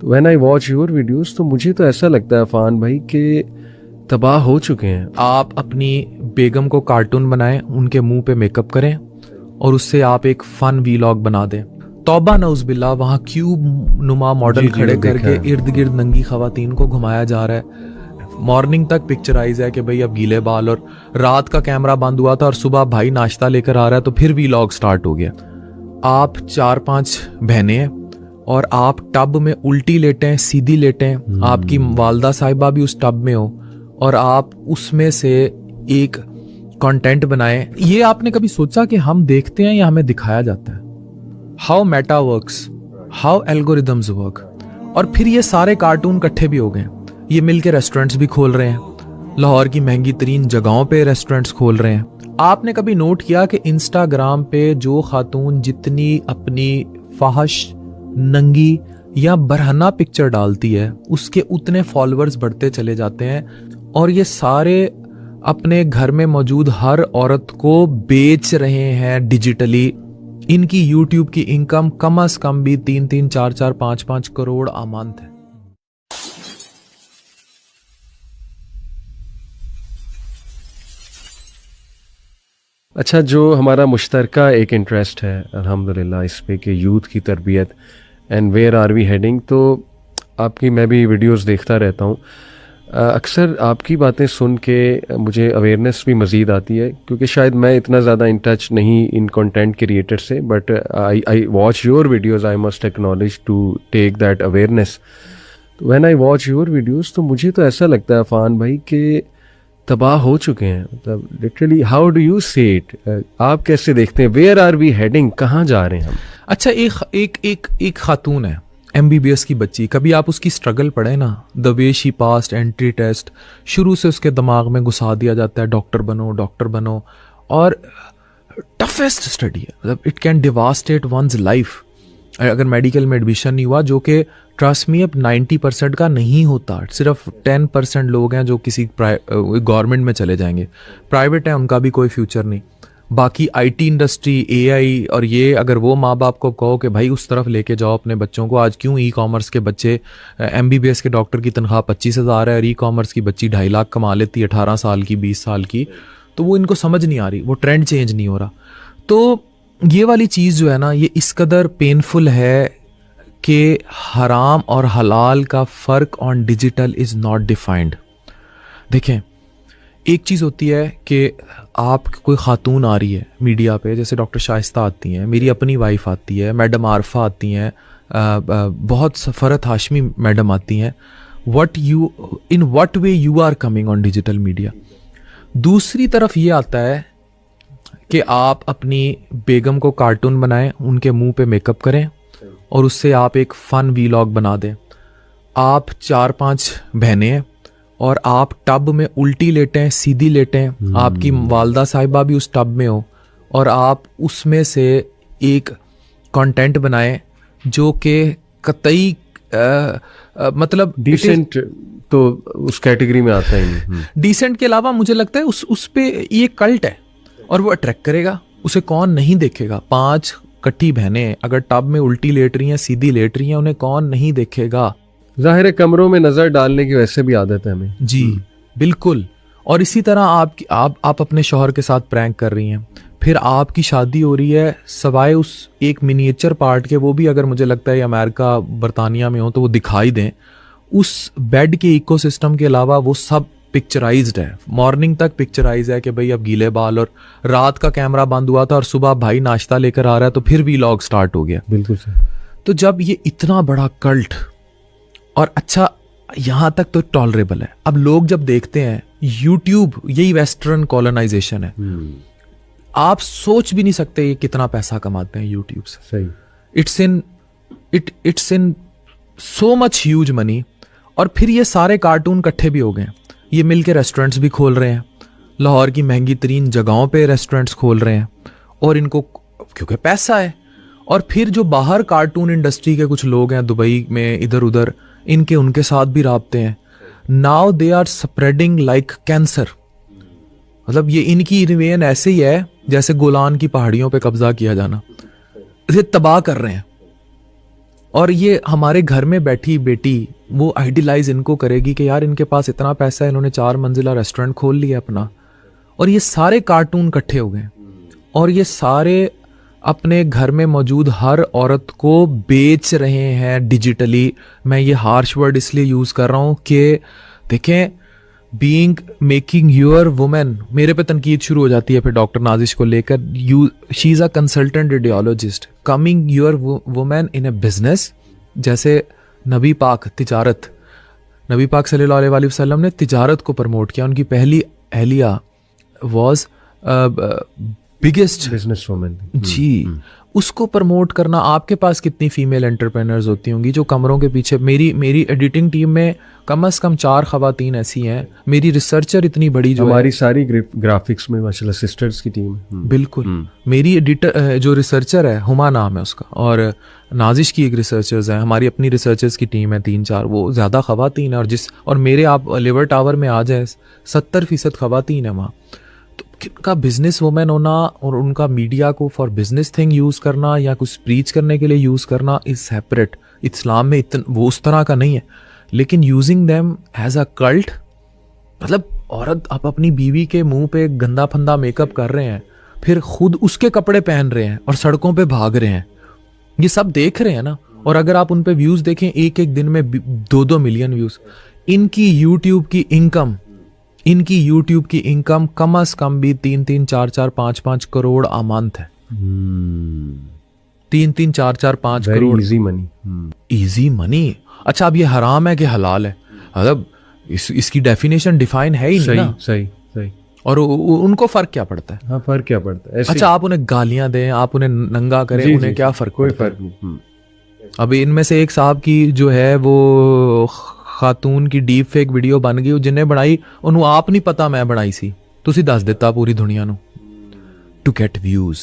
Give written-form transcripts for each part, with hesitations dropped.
तो when I watch your videos तो मुझे तो ऐसा लगता है अफान भाई कि तबाह हो चुके हैं। आप अपनी बेगम को कार्टून बनाएं, उनके मुंह पे मेकअप करें और उससे आप एक फन वीलॉग बना दें। तौबा नउज़बिल्ला, वहां क्यूब नुमा मॉडल खड़े करके इर्द गिर्द नंगी खवातीन को घुमाया जा रहा है। मॉर्निंग तक पिक्चराइज है कि भाई अब गीले बाल, और रात का कैमरा बंद हुआ था और सुबह भाई नाश्ता लेकर आ रहा है तो फिर वीलॉग स्टार्ट हो गया। आप 4-5 बहनें हैं और आप टब में उल्टी लेटें, सीधी लेटें, आपकी वालदा साहिबा भी उस टब में हो और आप उसमें से एक कंटेंट बनाएं। ये आपने कभी सोचा कि हम देखते हैं या हमें दिखाया जाता है? How Meta works, how algorithms work. और फिर ये सारे कार्टून इकट्ठे भी हो गए, ये मिलके रेस्टोरेंट्स भी खोल रहे हैं, लाहौर की महंगी तरीन जगहों पे रेस्टोरेंट्स खोल रहे हैं। आपने कभी नोट किया कि इंस्टाग्राम पे जो खातून जितनी अपनी फाहश, नंगी या बरहना पिक्चर डालती है उसके उतने फॉलोअर्स बढ़ते चले जाते हैं, और ये सारे अपने घर में मौजूद हर औरत को बेच रहे हैं डिजिटली। इनकी यूट्यूब की इनकम कम से कम भी 3-3, 4-4, 5-5 करोड़ आमांत है। अच्छा, जो हमारा मुश्तरका एक इंटरेस्ट है अल्हम्दुलिल्लाह इस पे कि यूथ की तरबियत and where are we heading, तो आपकी मैं भी वीडियोस देखता रहता हूँ। अक्सर आपकी बातें सुन के मुझे अवेयरनेस भी मज़ीद आती है, क्योंकि शायद मैं इतना ज़्यादा इन टच नहीं इन कंटेंट क्रिएटर से, but I watch your videos, I must acknowledge to take that awareness. When I watch your videos तो मुझे तो ऐसा लगता है अफान भाई कि तबाह हो चुके हैं, मतलब literally. How do you say it? आप कैसे देखते हैं? Where are we heading? कहाँ जा रहे हैं हम? अच्छा, एक खातून है, MBBS की बच्ची। कभी आप उसकी स्ट्रगल पढ़े ना, the way she passed entry test, शुरू से उसके दिमाग में घुसा दिया जाता है डॉक्टर बनो, डॉक्टर बनो, और टफेस्ट स्टडी है, मतलब इट कैन डिवास्टेट वंस लाइफ अगर मेडिकल में एडमिशन नहीं हुआ, जो कि ट्रस्ट मी अब 90% का नहीं होता। सिर्फ 10% लोग हैं जो किसी गवर्नमेंट में चले जाएंगे, प्राइवेट है उनका भी कोई फ्यूचर नहीं। बाकी IT इंडस्ट्री, AI, और ये अगर वो माँ बाप को कहो कि भाई उस तरफ लेके जाओ अपने बच्चों को, आज क्यों ई-कॉमर्स के बच्चे, MBBS के डॉक्टर की तनख्वाह 25,000 है और ई-कॉमर्स की बच्ची 2.5 लाख कमा लेती है, 18 साल की, 20 साल की, तो वो इनको समझ नहीं आ रही, वो ट्रेंड चेंज नहीं हो रहा। तो ये वाली चीज़ जो है ना, ये इस कदर पेनफुल है कि हराम और हलाल का फ़र्क on digital is not defined. देखें, एक चीज़ होती है कि आप कोई खातून आ रही है मीडिया पे, जैसे डॉक्टर शाइस्ता आती हैं, मेरी अपनी वाइफ आती है, मैडम आरफा आती हैं, बहुत फरत हाशमी मैडम आती हैं। In what way you are coming on digital media. दूसरी तरफ ये आता है कि आप अपनी बेगम को कार्टून बनाएं, उनके मुंह पे मेकअप करें और उससे आप एक फन वीलॉग बना दें। आप 4-5 बहनें हैं और आप टब में उल्टी लेटें, सीधी लेटें, आपकी वालदा साहिबा भी उस टब में हो और आप उसमें से एक कंटेंट बनाएं जो कि कतई मतलब डिसेंट तो उस कैटेगरी में आता ही नहीं। डिसेंट के अलावा मुझे लगता है उस पे ये कल्ट है और वो अट्रैक्ट करेगा, उसे कौन नहीं देखेगा। 5 कट्ठी बहनें अगर टब में उल्टी लेट रही हैं, सीधी लेट रही हैं, उन्हें कौन नहीं देखेगा। जाहिर है कमरों में नजर डालने की वैसे भी आदत है हमें। जी बिल्कुल। और इसी तरह आप अपने शौहर के साथ प्रैंक कर रही हैं, फिर आपकी शादी हो रही है, सवाए उस एक मिनिएचर पार्ट के, वो भी अगर मुझे लगता है अमेरिका बरतानिया में हो तो वो दिखाई दें, उस बेड के इकोसिस्टम के अलावा वो सब पिक्चराइज्ड है। मॉर्निंग तक पिक्चराइज है कि भाई अब गीले बाल, और रात का कैमरा बंद हुआ था और सुबह भाई नाश्ता लेकर आ रहा है तो फिर व्लॉग स्टार्ट हो गया। बिल्कुल सही। तो जब ये इतना बड़ा कल्ट, और अच्छा यहां तक तो टॉलरेबल है, अब लोग जब देखते हैं यूट्यूब, यही वेस्टर्न कॉलोनाइजेशन है, आप सोच भी नहीं सकते ये कितना पैसा कमाते हैं यूट्यूब से। सही। It's in so much huge money. और फिर ये सारे कार्टून इकट्ठे भी हो गए, ये मिलके रेस्टोरेंट्स भी खोल रहे हैं, लाहौर की महंगी तरीन जगहों पे रेस्टोरेंट्स खोल रहे हैं, और इनको क्योंकि पैसा है। और फिर जो बाहर कार्टून इंडस्ट्री के कुछ लोग हैं दुबई में, इधर उधर, उनके साथ भी राब्ते हैं। Now they are spreading like cancer. मतलब ये इनकी इन्वेन ऐसे ही है जैसे गोलान की पहाड़ियों पे कब्जा किया जाना, इसे तबाह कर रहे हैं। और ये हमारे घर में बैठी बेटी वो आइडियलाइज इनको करेगी कि यार इनके पास इतना पैसा है, इन्होंने 4 मंजिला रेस्टोरेंट खोल लिया अपना, और ये सारे कार्टून इकट्ठे हो गए और ये सारे अपने घर में मौजूद हर औरत को बेच रहे हैं डिजिटली। मैं ये हार्श वर्ड इसलिए यूज कर रहा हूं कि देखें, बीइंग मेकिंग योर वुमेन, मेरे पे तनकीद शुरू हो जाती है फिर डॉक्टर नाजिश को लेकर, you she is a consultant radiologist, coming your women in A business. जैसे नबी पाक तिजारत, नबी पाक सल्लल्लाहु अलैहि वसल्लम ने तिजारत को प्रमोट किया, उनकी पहली अहलिया वाज बिगेस्ट बिजनेस वुमेन जी। उसको प्रमोट करना, आपके पास कितनी फीमेल एंटरप्रेन्योर्स होती होंगी जो कमरों के पीछे, मेरी एडिटिंग टीम में कम से कम 4 खवातीन ऐसी हैं, मेरी रिसर्चर इतनी बड़ी जो हमारी सारी ग्राफिक्स में माशाल्लाह सिस्टर्स की टीम है। बिल्कुल, मेरी एडिटर जो रिसर्चर है हुमा नाम है उसका, और नाजिश की एक रिसर्चर्स है, हमारी अपनी रिसर्चर्स की टीम है 3-4, वो ज्यादा खवातीन है। और मेरे आप लिवर टावर में आ जाए 70% खवातीन है वहाँ। तो किनका बिजनेस वुमेन होना और उनका मीडिया को फॉर बिजनेस थिंग यूज करना या कुछ प्रीच करने के लिए यूज करना इज सेपरेट। इस्लाम में वो उस तरह का नहीं है, लेकिन using them as a cult, मतलब औरत आप अपनी बीवी के मुंह पे गंदा फंदा मेकअप कर रहे हैं, फिर खुद उसके कपड़े पहन रहे हैं और सड़कों पे भाग रहे हैं, ये सब देख रहे हैं ना। और अगर आप उन पे व्यूज देखें, एक दिन में 2-2 मिलियन व्यूज। इनकी यूट्यूब की इनकम कम से कम भी 3-3, 4-4, 5-5 करोड़ आ मंथ है। 3-3, 4-4, 5 crore easy money. Easy money. अच्छा, अब ये हराम है कि हलाल है? मतलब इसकी डेफिनेशन डिफाइन है ही नहीं ना। सही। और उनको फर्क क्या पड़ता है? हाँ, फर्क क्या पड़ता है? अच्छा, आप उन्हें गालियां दें, आप उन्हें नंगा करें, उन्हें क्या फर्क? कोई फर्क नहीं। अभी इनमें से एक साहब की जो है वो खातून की डीप फेक वीडियो बन गई, जिन्हें बनाई उन्होंने आप नहीं पता मैं बनाई सी, तुसी दस देता पूरी दुनिया नु टू गेट व्यूज,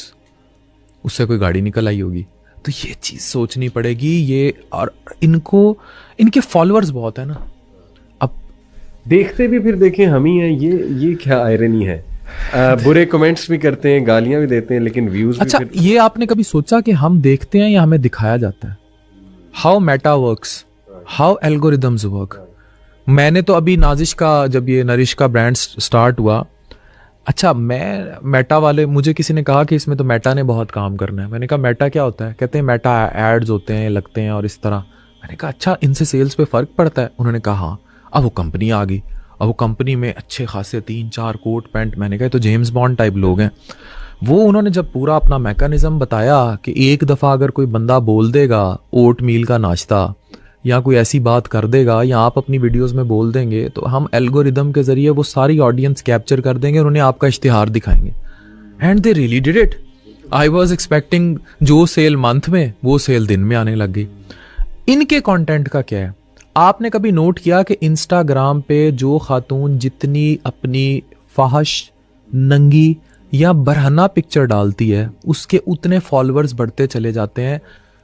उससे कोई गाड़ी निकल आई होगी। तो ये चीज सोचनी पड़ेगी। ये और इनके फॉलोअर्स बहुत है ना। अब देखते भी फिर देखें हम ही हैं। ये क्या आयरनी है। बुरे कमेंट्स भी करते हैं, गालियां भी देते हैं, लेकिन व्यूज अच्छा भी फिर... ये आपने कभी सोचा कि हम देखते हैं या हमें दिखाया जाता है? How Meta works, how algorithms work. मैंने तो अभी नाजिश का, जब ये नरिश का ब्रांड स्टार्ट हुआ, अच्छा मैं मेटा वाले, मुझे किसी ने कहा कि इसमें तो मेटा ने बहुत काम करना है। मैंने कहा मेटा क्या होता है? कहते हैं मेटा एड्स होते हैं, लगते हैं और इस तरह। मैंने कहा अच्छा, इनसे सेल्स पे फर्क पड़ता है? उन्होंने कहा हाँ। अब वो कंपनी आ गई, अब वो कंपनी में अच्छे खासे 3-4 कोट पैंट। मैंने कहा तो जेम्स बॉन्ड टाइप लोग हैं वो। उन्होंने जब पूरा अपना मैकेनिज्म बताया कि एक दफा अगर कोई बंदा बोल देगा ओट मील का नाश्ता या कोई ऐसी बात कर देगा या आप अपनी वीडियोस में बोल देंगे, तो हम एल्गोरिदम के जरिए वो सारी ऑडियंस कैप्चर कर देंगे और उन्हें आपका इश्तिहार दिखाएंगे। And they really did it. I was expecting जो सेल मंथ में, वो सेल दिन में आने लग गई। इनके कंटेंट का क्या है? आपने कभी नोट किया कि इंस्टाग्राम पे जो खातून जितनी अपनी फाहश, नंगी या बरहना पिक्चर डालती है, उसके उतने फॉलोअर्स बढ़ते चले जाते हैं?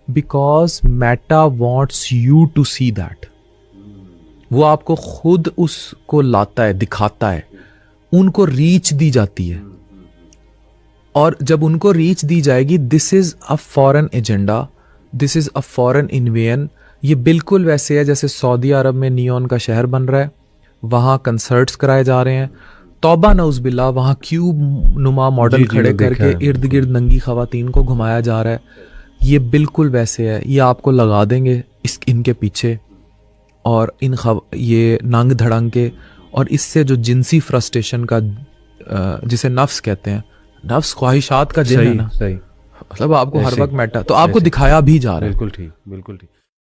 Because Meta wants you to see that. वो आपको खुद उसको लाता है, दिखाता है, उनको रीच दी जाती है। और जब उनको रीच दी जाएगी, this is a foreign agenda, this is a foreign invasion. ये बिल्कुल वैसे है जैसे सऊदी अरब में नियॉन का शहर बन रहा है, वहां कंसर्ट्स कराए जा रहे हैं, तौबा नउज बिल्ला, वहां क्यूब नुमा मॉडल खड़े करके इर्द गिर्द नंगी खवातीन को घुमाया जा रहा है। ये बिल्कुल वैसे है। ये आपको लगा देंगे इनके पीछे, और ये नंग धड़ंग के, और इससे जो जिनसी फ्रस्ट्रेशन का, जिसे नफ्स कहते हैं, नफ्स ख्वाहिशात का जिन है ना, सही। मतलब आपको हर वक्त मेटा, तो आपको दिखाया भी जा रहा है। बिल्कुल ठीक।